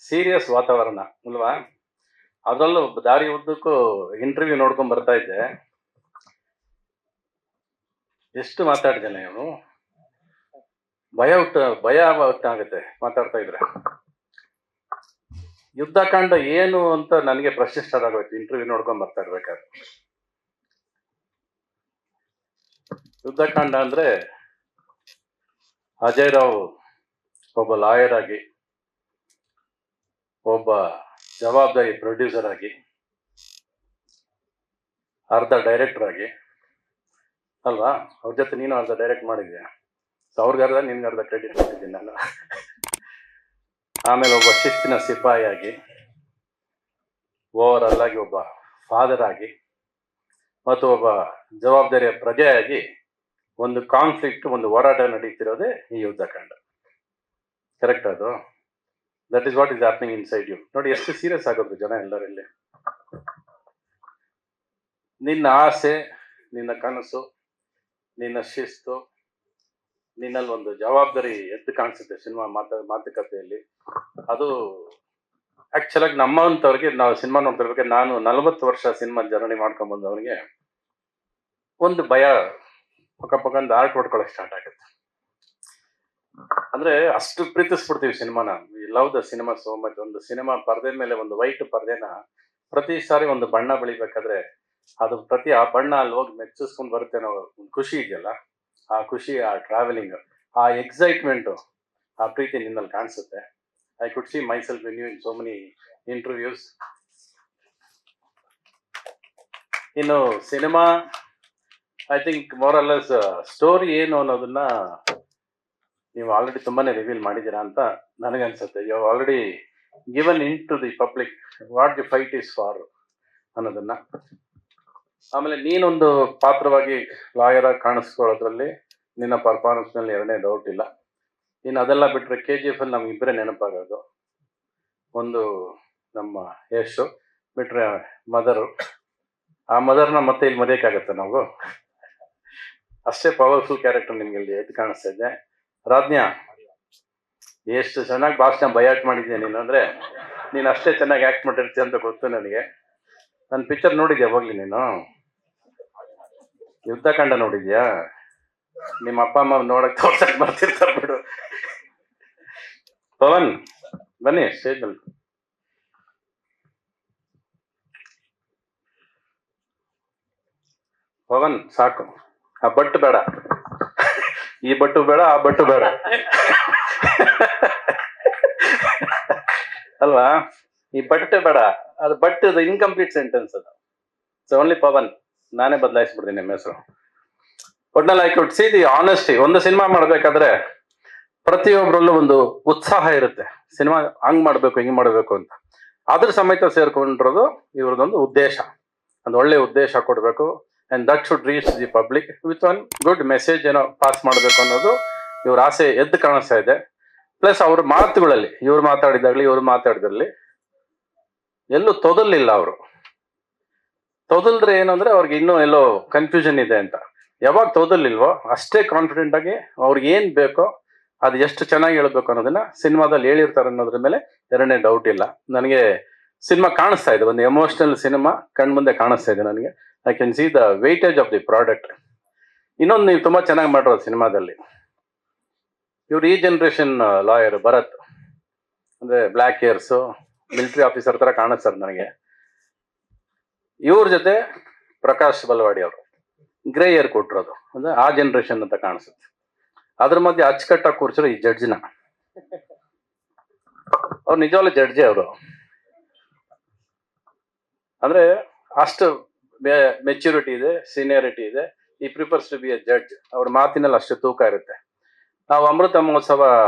Serious ವಾತಾವರಣ ಅಲ್ವಾ? ಅದರಲ್ಲೂ ದಾರಿ ಉದ್ದಕ್ಕೂ ಇಂಟರ್ವ್ಯೂ ನೋಡ್ಕೊಂಡ್ ಬರ್ತಾ ಇದ್ದೆ. ಎಷ್ಟು ಮಾತಾಡಿದ್ದೇನೆ ಇವನು, ಭಯ ಆಗುತ್ತೆ ಮಾತಾಡ್ತಾ ಇದ್ರೆ. ಯುದ್ಧಕಾಂಡ ಏನು ಅಂತ ನನಗೆ ಪ್ರಶ್ನೆ ಸ್ಟಾರ್ಟ್ ಆಗೋಯ್ತು ಇಂಟರ್ವ್ಯೂ ನೋಡ್ಕೊಂಡ್ ಬರ್ತಾ ಇರ್ಬೇಕಾದ್ರೆ. ಯುದ್ಧಕಾಂಡ ಅಂದ್ರೆ ಅಜಯ್ ರಾವ್ ಒಬ್ಬ ಲಾಯರ್ ಆಗಿ, ಒಬ್ಬ ಜವಾಬ್ದಾರಿ ಪ್ರೊಡ್ಯೂಸರ್ ಆಗಿ, ಅರ್ಧ ಡೈರೆಕ್ಟರ್ ಆಗಿ ಅಲ್ವಾ? ಅವ್ರ ಜೊತೆ ನೀನು ಅರ್ಧ ಡೈರೆಕ್ಟ್ ಮಾಡಿದ್ಯಾ, ಸೊ ಅವ್ರಿಗರ್ಧ ನಿನ್ಗರ್ಧ ಕ್ರೆಡಿಟ್ ಕೊಟ್ಟಿದ್ದೀನಿ ನಾನು. ಆಮೇಲೆ ಒಬ್ಬ ಶಿಸ್ತಿನ ಸಿಪಾಯಿ ಆಗಿ, ಓವರ್ ಆಲ್ ಆಗಿ ಒಬ್ಬ ಫಾದರ್ ಆಗಿ, ಮತ್ತು ಒಬ್ಬ ಜವಾಬ್ದಾರಿಯ ಪ್ರಜೆಯಾಗಿ ಒಂದು ಕಾನ್ಫ್ಲಿಕ್ಟ್, ಒಂದು ಹೋರಾಟ ನಡೀತಿರೋದೇ ಈ ಯುದ್ಧಕಾಂಡ. ಕರೆಕ್ಟ್ ಅದು? That is what is happening inside you. ನೋಡಿ ಎಷ್ಟು ಸೀರಿಯಸ್ ಆಗೋದು ಜನ ಎಲ್ಲರಲ್ಲಿ. ನಿನ್ನ ಆಸೆ, ನಿನ್ನ ಕನಸು, ನಿನ್ನ ಶಿಸ್ತು, ನಿನ್ನಲ್ಲಿ ಒಂದು ಜವಾಬ್ದಾರಿ ಎದ್ದು ಕಾಣಿಸುತ್ತೆ ಸಿನಿಮಾ ಮಾತುಕತೆಯಲ್ಲಿ. ಅದು ಆಕ್ಚುಲ್ ಆಗಿ ನಮ್ಮಂಥವ್ರಿಗೆ, ನಾವು ಸಿನಿಮಾ ನೋಡ್ತಿರ್ಬೇಕಾದ್ರೆ, ನಾನು 40 ವರ್ಷ ಸಿನಿಮಾ ಜರ್ನಿ ಮಾಡ್ಕೊಂಡ್ ಬಂದವನಿಗೆ ಒಂದು ಭಯ ಪಕ್ಕ ಆರ್ಟ್ ಹೊಡ್ಕೊಳ್ಳೋಕೆ ಸ್ಟಾರ್ಟ್ ಆಗುತ್ತೆ. ಅಂದ್ರೆ ಅಷ್ಟು ಪ್ರೀತಿಸ್ಬಿಡ್ತೀವಿ ಸಿನಿಮಾನ. We love the cinema so much. ಒಂದು ಸಿನಿಮಾ ಪರದೆ ಮೇಲೆ ಒಂದು ವೈಟ್ ಪರದೆನ ಪ್ರತಿ ಸಾರಿ ಒಂದು ಬಣ್ಣ ಬೆಳಿಬೇಕಾದ್ರೆ ಅದು ಆ ಬಣ್ಣ ಅಲ್ಲಿ ಹೋಗಿ ಮೆಚ್ಚಿಸ್ಕೊಂಡು ಬರುತ್ತೆ ನಾವು, ಒಂದು ಖುಷಿ ಇದೆಯಲ್ಲ, ಆ ಖುಷಿ, ಆ ಟ್ರಾವೆಲಿಂಗ್, ಆ ಎಕ್ಸೈಟ್ಮೆಂಟು, ಆ ಪ್ರೀತಿ ನಿನ್ನಲ್ಲಿ ಕಾಣಿಸುತ್ತೆ. I could see myself in you in so many interviews. ಇನ್ನು cinema I think more or less story ಏನು ಅನ್ನೋದನ್ನ ನೀವು ಆಲ್ರೆಡಿ ತುಂಬಾನೇ ರಿವೀಲ್ ಮಾಡಿದ್ದೀರಾ ಅಂತ ನನಗನ್ಸುತ್ತೆ. You already given in to the public what the fight is for ಅನ್ನೋದನ್ನ. ಆಮೇಲೆ ನೀನೊಂದು ಪಾತ್ರವಾಗಿ ಲಾಯರ್ ಆಗಿ ಕಾಣಿಸ್ಕೊಳ್ಳೋದ್ರಲ್ಲಿ ನಿನ್ನ ಪರ್ಫಾರ್ಮೆನ್ಸ್ ನಲ್ಲಿ ಎರಡನೇ ಡೌಟ್ ಇಲ್ಲ. ಇನ್ನು ಅದೆಲ್ಲ ಬಿಟ್ರೆ KGF ಅಲ್ಲಿ ನಮ್ಗಿಬ್ಬರೇ ನೆನಪಾಗೋದು. ಒಂದು ನಮ್ಮ ಯಶ್, ಬಿಟ್ರೆ ಮದರು. ಆ ಮದರ್ನ ಮತ್ತೆ ಇಲ್ಲಿ ಮರೆಯಕ್ಕಾಗತ್ತೆ ನಾವು? ಅಷ್ಟೇ ಪವರ್ಫುಲ್ ಕ್ಯಾರೆಕ್ಟರ್ ನಿಮ್ಗೆ ಇಲ್ಲಿ ಎದ್ದು ಕಾಣಿಸ್ತಾ ಇದೆ. ರಾಜ್ಞಾ, ಎಷ್ಟು ಚೆನ್ನಾಗಿ ಭಾಷಣ ಬಯಾಟ್ ಮಾಡಿದ್ಯಾ ನೀನು, ಅಂದ್ರೆ ನೀನು ಅಷ್ಟೇ ಚೆನ್ನಾಗಿ ಆಕ್ಟ್ ಮಾಡಿರ್ತೀಯ ಅಂತ ಗೊತ್ತು ನನಗೆ. ನನ್ನ ಪಿಕ್ಚರ್ ನೋಡಿದ್ಯಾ ಹೋಗ್ಲಿ ನೀನು? ಯುದ್ಧಕಾಂಡ ನೋಡಿದ್ಯಾ? ನಿಮ್ಮ ಅಪ್ಪ ಅಮ್ಮ ನೋಡಕ್ ತೋರ್ಸಕ್ ಬರ್ತಿರ್ತಾರ ಬಿಡು. ಪವನ್ ಬನ್ನಿ ಸ್ಟೇಜ್ ಅಲ್ಲಿ. ಪವನ್ ಸಾಕು, ಆ ಬಟ್ಟು ಬೇಡ, ಈ ಬಟ್ಟು ಬೇಡ, ಆ ಬಟ್ಟು ಬೇಡ ಅಲ್ವಾ? ಈ ಬಟ್ಟೆ ಬೇಡ, ಅದು ಬಟ್ಟೆ ಇನ್ಕಂಪ್ಲೀಟ್ ಸೆಂಟೆನ್ಸ್ ಅದು. So only Pavan. ನಾನೇ ಬದಲಾಯಿಸ್ಬಿಡ್ತೀನಿ ನಿಮ್ಮ ಹೆಸರು. ಒಟ್ನಲ್ಲಿ I could see the honesty. ಒಂದು ಸಿನಿಮಾ ಮಾಡ್ಬೇಕಾದ್ರೆ ಪ್ರತಿಯೊಬ್ಬರಲ್ಲೂ ಒಂದು ಉತ್ಸಾಹ ಇರುತ್ತೆ, ಸಿನಿಮಾ ಹಂಗ್ ಮಾಡ್ಬೇಕು, ಹಿಂಗ್ ಮಾಡ್ಬೇಕು ಅಂತ. ಅದ್ರ ಸಮೇತ ಸೇರ್ಕೊಂಡಿರೋದು ಇವ್ರದೊಂದು ಉದ್ದೇಶ, ಒಂದು ಒಳ್ಳೆ ಉದ್ದೇಶ ಕೊಡ್ಬೇಕು. And that should reach the public with one good message ಏನೋ ಪಾಸ್ ಮಾಡಬೇಕು ಅನ್ನೋದು ಇವ್ರ ಆಸೆ ಎದ್ದು ಕಾಣಿಸ್ತಾ ಇದೆ. ಪ್ಲಸ್ ಅವ್ರ ಮಾತುಗಳಲ್ಲಿ, ಇವ್ರು ಮಾತಾಡಿದಾಗ್ಲಿ ಇವ್ರು ಮಾತಾಡಿದ್ರಲ್ಲಿ ಎಲ್ಲೂ ತೊದಲಿಲ್ಲ. ಅವರು ತೊದಲ್ದ್ರೆ ಏನಂದ್ರೆ ಅವ್ರಿಗೆ ಇನ್ನೂ ಎಲ್ಲೋ ಕನ್ಫ್ಯೂಷನ್ ಇದೆ ಅಂತ. ಯಾವಾಗ ತೊದಲಿಲ್ವೋ ಅಷ್ಟೇ ಕಾನ್ಫಿಡೆಂಟ್ ಆಗಿ ಅವ್ರಿಗೆ ಏನ್ ಬೇಕೋ ಅದು ಎಷ್ಟು ಚೆನ್ನಾಗಿ ಹೇಳ್ಬೇಕು ಅನ್ನೋದನ್ನ ಸಿನಿಮಾದಲ್ಲಿ ಹೇಳಿರ್ತಾರೆ ಅನ್ನೋದ್ರ ಮೇಲೆ ಎರಡನೇ ಡೌಟ್ ಇಲ್ಲ ನನಗೆ. ಸಿನಿಮಾ ಕಾಣಿಸ್ತಾ ಇದೆ, ಒಂದು ಎಮೋಷನಲ್ ಸಿನಿಮಾ ಕಣ್ಮುಂದೆ ಕಾಣಿಸ್ತಾ ಇದೆ ನನಗೆ. I can see the weightage of the product. ಇನ್ನೊಂದು ನೀವು ತುಂಬಾ ಚೆನ್ನಾಗಿ ಮಾಡಿರೋದು ಸಿನಿಮಾದಲ್ಲಿ, ಇವ್ರು ಈ ಜನರೇಷನ್ ಲಾಯರ್ ಭರತ್, ಅಂದ್ರೆ ಬ್ಲ್ಯಾಕ್ ಹೇರ್ಸು, ಮಿಲಿಟರಿ ಆಫೀಸರ್ ತರ ಕಾಣಿಸ್ತಾರೆ ನನಗೆ. ಇವ್ರ ಜೊತೆ ಪ್ರಕಾಶ್ ಬಲ್ವಾಡಿ ಅವರು ಗ್ರೇ ಏರ್ ಕೊಟ್ಟಿರೋದು, ಅಂದ್ರೆ ಆ ಜನರೇಷನ್ ಅಂತ ಕಾಣಿಸುತ್ತೆ. ಅದ್ರ ಮಧ್ಯೆ ಅಚ್ಚುಕಟ್ಟಾಗಿ ಕೂರ್ಸಿರೋ ಈ ಜಡ್ಜ್ನ, ಅವ್ರು ನಿಜವಾಗ್ಲೂ ಜಡ್ಜೆ ಅವರು. ಅಂದ್ರೆ ಅಷ್ಟು ಮೆಚ್ಯೂರಿಟಿ ಇದೆ, ಸೀನಿಯಾರಿಟಿ ಇದೆ. ಈ prefers to be a judge. ಅವ್ರ ಮಾತಿನಲ್ಲಿ ಅಷ್ಟು ತೂಕ ಇರುತ್ತೆ. ನಾವು ಅಮೃತ ಮಹೋತ್ಸವ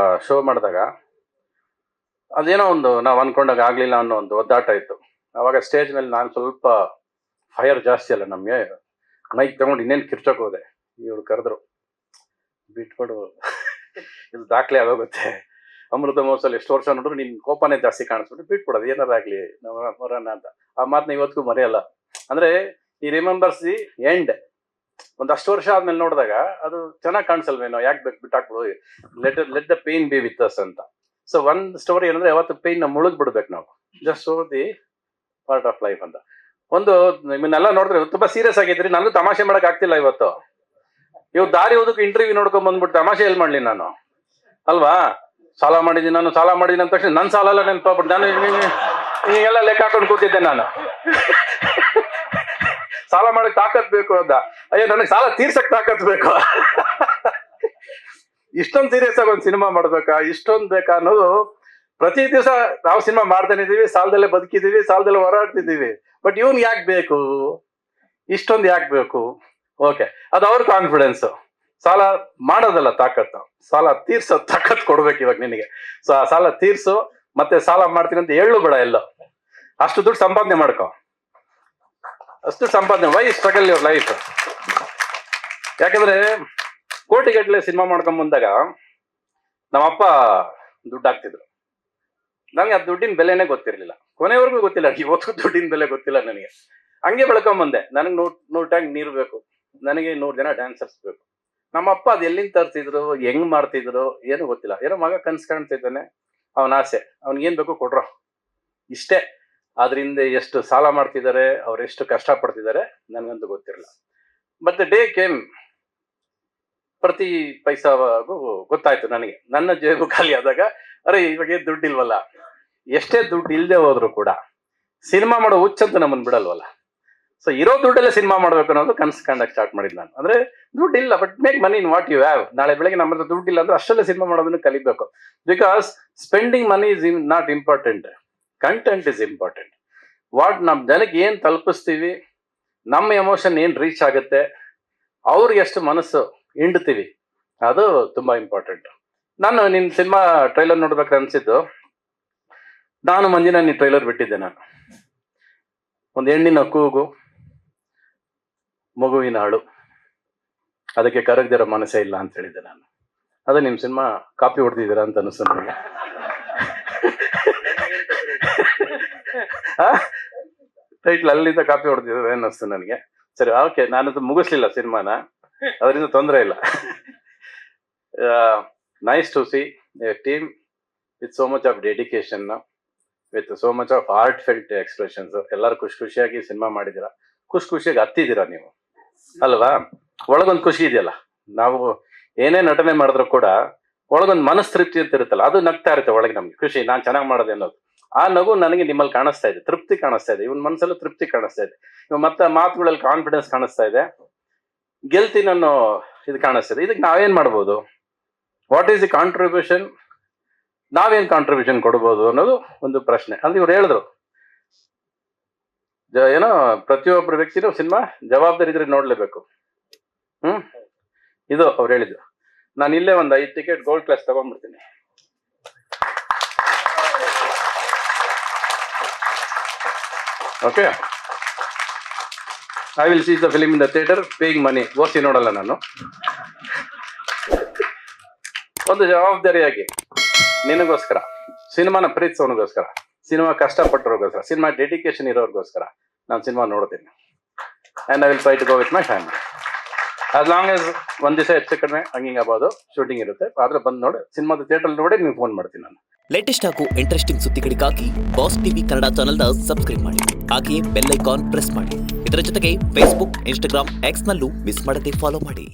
ಶೋ ಮಾಡಿದಾಗ ಅದೇನೋ ಒಂದು ನಾವು ಅನ್ಕೊಂಡಾಗ ಆಗ್ಲಿಲ್ಲ ಅನ್ನೋ ಒಂದು ಒದ್ದಾಟ ಇತ್ತು. ಅವಾಗ ಸ್ಟೇಜ್ ಮೇಲೆ ನಾನು ಸ್ವಲ್ಪ ಫೈರ್ ಜಾಸ್ತಿ ಅಲ್ಲ ನಮ್ಗೆ, ಮೈಕ್ ತಗೊಂಡು ಇನ್ನೇನು ಕಿರ್ಚೋಕ್ ಹೋದೆ. ಇವ್ರು ಕರೆದ್ರು, ಬಿಟ್ಕೊಡು ಇದು ದಾಖಲೆ ಆಗೋಗುತ್ತೆ, ಅಮೃತ ಮಹೋತ್ಸವ ಎಷ್ಟು ವರ್ಷ ನೋಡಿದ್ರು ನಿನ್ ಕೋಪನೇ ಜಾಸ್ತಿ ಕಾಣಿಸ್ಬಿಟ್ಟು ಬಿಟ್ಬಿಡೋದು, ಏನಾರು ಆಗ್ಲಿ ನಾವು ಬರೋಣ ಅಂತ. ಆ ಮಾತನ್ನ ಇವತ್ತಿಗೂ ಮರೆಯಲ್ಲ. ಅಂದ್ರೆ ಈ ರಿಮೆಂಬರ್ಸ್ ದಿ ಎಂಡ್. ಒಂದಷ್ಟು ವರ್ಷ ಆದ್ಮೇಲೆ ನೋಡಿದಾಗ ಅದು ಚೆನ್ನಾಗಿ ಕಾಣಿಸಲ್ವೇನೋ, ಯಾಕೆ ಬಿಟ್ಟಾಕ್ಬಿಡು, let the pain be with us ಅಂತ. ಸೊ ಒಂದು ಸ್ಟೋರಿ ಏನಂದ್ರೆ ಯಾವತ್ತು ಪೇನ್ ಮುಳುಗ್ ಬಿಡ್ಬೇಕು ನಾವು, just show the part of life ಅಂತ. ಒಂದು ನಿಮ್ಮನ್ನೆಲ್ಲ ನೋಡಿದ್ರೆ ತುಂಬಾ ಸೀರಿಯಸ್ ಆಗಿದ್ರಿ, ನನಗೂ ತಮಾಷೆ ಮಾಡಕ್ ಆಗ್ತಿಲ್ಲ ಇವತ್ತು. ದಾರಿ ಹೋದಕ್ಕೆ ಇಂಟರ್ವ್ಯೂ ನೋಡ್ಕೊಂಡ್ ಬಂದ್ಬಿಟ್ಟು ತಮಾಷೆ ಎಲ್ಲಿ ಮಾಡ್ಲಿ ನಾನು, ಅಲ್ವಾ? ಸಾಲ ಮಾಡಿದ್ದೀನಿ ನಾನು, ಸಾಲ ಮಾಡಿದ್ದೀನಿ ಅಂದ ತಕ್ಷಣ ನನ್ನ ಸಾಲ ಎಲ್ಲ ನೆನಪಾಗ್ಬಿಟ್ಟು ನಾನು ಈಗೆಲ್ಲ ಲೆಕ್ಕ ಹಾಕೊಂಡು ಕೂತಿದ್ದೆ ನಾನು. ಸಾಲ ಮಾಡಕ್ ತಾಕತ್ ಬೇಕು ಅಂತ, ಅಯ್ಯೋ ನನಗೆ ಸಾಲ ತೀರ್ಸಕ್ ತಾಕತ್ ಬೇಕು. ಇಷ್ಟೊಂದು ಸೀರಿಯಸ್ ಆಗಿ ಒಂದು ಸಿನಿಮಾ ಮಾಡ್ಬೇಕಾ, ಇಷ್ಟೊಂದು ಬೇಕಾ ಅನ್ನೋದು. ಪ್ರತಿ ದಿವಸ ನಾವು ಸಿನಿಮಾ ಮಾಡ್ತಾನೆ ಇದೀವಿ, ಸಾಲದಲ್ಲೇ ಬದುಕಿದೀವಿ, ಸಾಲದಲ್ಲೇ ಹೋರಾಡ್ತಿದ್ದೀವಿ. ಬಟ್ ಇವನ್ ಯಾಕೆ ಬೇಕು, ಇಷ್ಟೊಂದು ಯಾಕೆ ಬೇಕು? ಓಕೆ, ಅದು ಅವ್ರ ಕಾನ್ಫಿಡೆನ್ಸ್. ಸಾಲ ಮಾಡೋದಲ್ಲ ತಾಕತ್ತು, ಸಾಲ ತೀರ್ಸೋ ತಾಕತ್ ಕೊಡ್ಬೇಕು ಇವಾಗ ನಿನಗೆ. ಸೊ ಆ ಸಾಲ ತೀರ್ಸು, ಮತ್ತೆ ಸಾಲ ಮಾಡ್ತೀನಿ ಅಂತ ಹೇಳು ಬೇಡ. ಎಲ್ಲೋ ಅಷ್ಟು ದುಡ್ಡು ಸಂಪಾದನೆ ಮಾಡ್ಕೊ, ಅಷ್ಟು ಸಂಪಾದನೆ. Why struggle your life? ಯಾಕಂದ್ರೆ ಕೋಟಿಗಟ್ಟಲೆ ಸಿನಿಮಾ ಮಾಡ್ಕೊಂಡ್ ಬಂದಾಗ ನಮ್ಮಪ್ಪ ದುಡ್ಡು ಹಾಕ್ತಿದ್ರು. ನಂಗೆ ಆ ದುಡ್ಡಿನ ಬೆಲೆನೇ ಗೊತ್ತಿರ್ಲಿಲ್ಲ, ಕೊನೆವರೆಗೂ ಗೊತ್ತಿಲ್ಲ. ಇವತ್ತು ದುಡ್ಡಿನ ಬೆಲೆ ಗೊತ್ತಿಲ್ಲ ನನಗೆ. ಹಂಗೆ ಬೆಳ್ಕೊಂಬಂದೆ. ನನಗೆ 100 ಟ್ಯಾಂಕ್ ನೀರು ಬೇಕು, ನನಗೆ 100 ಜನ ಡ್ಯಾನ್ಸರ್ಸ್ ಬೇಕು. ನಮ್ಮಪ್ಪ ಅದು ಎಲ್ಲಿಂದ ತರ್ತಿದ್ರು, ಹೆಂಗ್ ಮಾಡ್ತಿದ್ರು ಏನು ಗೊತ್ತಿಲ್ಲ. ಏನೋ ಮಗ ಕನ್ಸ್ ಕಾಣ್ತಿದ್ದಾನೆ, ಅವನ ಆಸೆ, ಅವ್ನಿಗೆ ಏನ್ ಬೇಕು ಕೊಡ್ರೋ, ಇಷ್ಟೇ. ಅದ್ರಿಂದ ಎಷ್ಟು ಸಾಲ ಮಾಡ್ತಿದ್ದಾರೆ, ಅವ್ರು ಎಷ್ಟು ಕಷ್ಟ ಪಡ್ತಿದ್ದಾರೆ ನನ್ಗಂತೂ ಗೊತ್ತಿರಲ್ಲ. ಬಟ್ ದ ಡೇ ಕೇಮ್, ಪ್ರತಿ ಪೈಸಾಗೂ ಗೊತ್ತಾಯ್ತು ನನಗೆ. ನನ್ನ ಜೇಬು ಖಾಲಿ ಆದಾಗ, ಅರೆ ಇವಾಗ ದುಡ್ಡು ಇಲ್ವಲ್ಲ. ಎಷ್ಟೇ ದುಡ್ಡು ಇಲ್ಲದೆ ಹೋದ್ರು ಕೂಡ ಸಿನಿಮಾ ಮಾಡೋ ಹುಚ್ಚಂತ ನಮ್ಮನ್ನು ಬಿಡಲ್ವಲ್ಲ. ಸೊ ಇರೋ ದುಡ್ಡಲ್ಲೇ ಸಿನಿಮಾ ಮಾಡ್ಬೇಕು ಅನ್ನೋದು ಕನ್ಸು ಕಂಡಕ್ಕೆ ಸ್ಟಾರ್ಟ್ ಮಾಡಿದ್ ನಾನು. ಅಂದ್ರೆ ದುಡ್ಡು ಇಲ್ಲ, but make money in what you have. ನಾಳೆ ಬೆಳಗ್ಗೆ ನಮ್ಮ ಹತ್ರ ದುಡ್ಡು ಇಲ್ಲ ಅಂದ್ರೆ ಅಷ್ಟಲ್ಲೇ ಸಿನಿಮಾ ಮಾಡೋದನ್ನು ಕಲಿಬೇಕು. Because spending money is not important, content is important. ನಮ್ ಜನಕ್ಕೆ ಏನ್ ತಲುಪಿಸ್ತೀವಿ, ನಮ್ಮ ಎಮೋಷನ್ ಏನ್ ರೀಚ್ ಆಗುತ್ತೆ, ಅವ್ರಿಗೆ ಎಷ್ಟು ಮನಸ್ಸು ಹಿಂಡ್ತೀವಿ, ಅದು ತುಂಬಾ ಇಂಪಾರ್ಟೆಂಟ್. ನಾನು ನಿನ್ ಸಿನಿಮಾ ಟ್ರೈಲರ್ ನೋಡ್ಬೇಕು ಅನ್ಸಿದ್ದು, ನಾನು ಮಂಜಿನ ನೀ ಟ್ರೈಲರ್ ಬಿಟ್ಟಿದ್ದೆ. ನಾನು ಒಂದು ಹೆಣ್ಣಿನ ಕೂಗು, ಮಗುವಿನ ಅಳು, ಅದಕ್ಕೆ ಕರಗದಿರೋ ಮನಸ್ಸೇ ಇಲ್ಲ ಅಂತ ಹೇಳಿದ್ದೆ ನಾನು. ಅದೇ ನಿಮ್ ಸಿನಿಮಾ ಕಾಪಿ ಹೊಡೆದಿದ್ದೀರಾ ಅಂತ ಅನಿಸ್ತು ನನಗೆ. ಟೈಟ್ಲ್ ಅಲ್ಲಿಂದ ಕಾಪಿ ಹೊಡೆದಿದ್ದಾರೆ ಅನ್ನಿಸ್ತು ನನಗೆ. ಸರಿ, ಓಕೆ, ನಾನದು ಮುಗಿಸ್ಲಿಲ್ಲ ಸಿನಿಮಾನ, ಅದರಿಂದ ತೊಂದರೆ ಇಲ್ಲ. Nice to see a team with so much of dedication, with so much of heart felt expressions. ಎಲ್ಲರೂ ಖುಷಿಯಾಗಿ ಸಿನಿಮಾ ಮಾಡಿದ್ದೀರಾ, ಖುಷಿಯಾಗಿ ಹತ್ತಿದ್ದೀರಾ ನೀವು, ಅಲ್ವಾ? ಒಳಗೊಂದು ಖುಷಿ ಇದೆಯಲ್ಲ. ನಾವು ಏನೇ ನಟನೆ ಮಾಡಿದ್ರು ಕೂಡ ಒಳಗೊಂದು ಮನಸ್ತೃಪ್ತಿ ಅಂತ ಇರುತ್ತಲ್ಲ, ಅದು ನಗ್ತಾ ಇರುತ್ತೆ ಒಳಗೆ. ನಮ್ಗೆ ಖುಷಿ, ನಾನ್ ಚೆನ್ನಾಗಿ ಮಾಡೋದು ಅನ್ನೋದು. ಆ ನಗು ನನಗೆ ನಿಮ್ಮಲ್ಲಿ ಕಾಣಿಸ್ತಾ ಇದೆ, ತೃಪ್ತಿ ಕಾಣಿಸ್ತಾ ಇದೆ, ಇವನ್ ಮನಸ್ಸಲ್ಲೂ ತೃಪ್ತಿ ಕಾಣಿಸ್ತಾ ಇದೆ, ಮತ್ತೆ ಮಾತುಗಳಲ್ಲಿ ಕಾನ್ಫಿಡೆನ್ಸ್ ಕಾಣಿಸ್ತಾ ಇದೆ, ಗೆಲ್ತೀನಿ ಅನ್ನೋ ಇದು ಕಾಣಿಸ್ತಾ ಇದೆ. ಇದಕ್ಕೆ ನಾವೇನ್ ಮಾಡ್ಬೋದು? What is the contribution? ನಾವೇನ್ ಕಾಂಟ್ರಿಬ್ಯೂಷನ್ ಕೊಡ್ಬೋದು ಅನ್ನೋದು ಒಂದು ಪ್ರಶ್ನೆ. ಅಂದ್ರೆ ಇವ್ರು ಹೇಳಿದ್ರು, ಏನೋ ಪ್ರತಿಯೊಬ್ಬರು ವ್ಯಕ್ತಿನೂ ಸಿನಿಮಾ ಜವಾಬ್ದಾರಿ ಇದ್ರೆ ನೋಡ್ಲೇಬೇಕು. ಇದು ಅವ್ರು ಹೇಳಿದ್ರು. ನಾನು ಇಲ್ಲೇ ಒಂದು 5 ಟಿಕೆಟ್ ಗೋಲ್ಡ್ ಕ್ಲಾಸ್ ತಗೊಂಡ್ಬಿಡ್ತೀನಿ. Okay, I will see the film in the theatre paying money. OC ನೋಡಲ್ಲ ನಾನು. ಒಂದು ಜವಾಬ್ದಾರಿಯಾಗಿ ನಿನಗೋಸ್ಕರ, ಸಿನಿಮಾನ ಪ್ರೀತಿಸೋನಿಗೋಸ್ಕರ, ಸಿನಿಮಾ ಕಷ್ಟಪಟ್ಟವ್ರಿಗೋಸ್ಕರ, ಸಿನಿಮಾ ಡೆಡಿಕೇಶನ್ ಇರೋರಿಗೋಸ್ಕರ ನಾನು ಸಿನಿಮಾ ನೋಡ್ತೀನಿ. And I will try to go with my family. As long as ಒಂದ್ ದಿವಸ ಹೆಚ್ಚು ಕಡಿಮೆ ಹಂಗಿಂಗ್ ಆಗ್ಬೋದು, ಶೂಟಿಂಗ್ ಇರುತ್ತೆ, ಆದ್ರೆ ಬಂದು ನೋಡಿ ಸಿನಿಮಾದ ಥಿಯೇಟರ್ ನೋಡಿ ನಿಮ್ಗೆ ಫೋನ್ ಮಾಡ್ತೀನಿ ನಾನು. ಲೇಟೆಸ್ಟ್ ಹಾಗೂ ಇಂಟ್ರೆಸ್ಟಿಂಗ್ ಸುದ್ದಿಗಳಿಗಾಗಿ ಬಾಸ್ ಟಿವಿ ಕನ್ನಡ ಚಾನೆಲ್ನ ಸಬ್ಸ್ಕ್ರೈಬ್ ಮಾಡಿ, ಹಾಗೆಯೇ ಬೆಲ್ ಐಕಾನ್ ಪ್ರೆಸ್ ಮಾಡಿ. ಇದರ ಜೊತೆಗೆ ಫೇಸ್ಬುಕ್, ಇನ್ಸ್ಟಾಗ್ರಾಮ್, ಎಕ್ಸ್ ನಲ್ಲೂ ಮಿಸ್ ಮಾಡದೆ ಫಾಲೋ ಮಾಡಿ.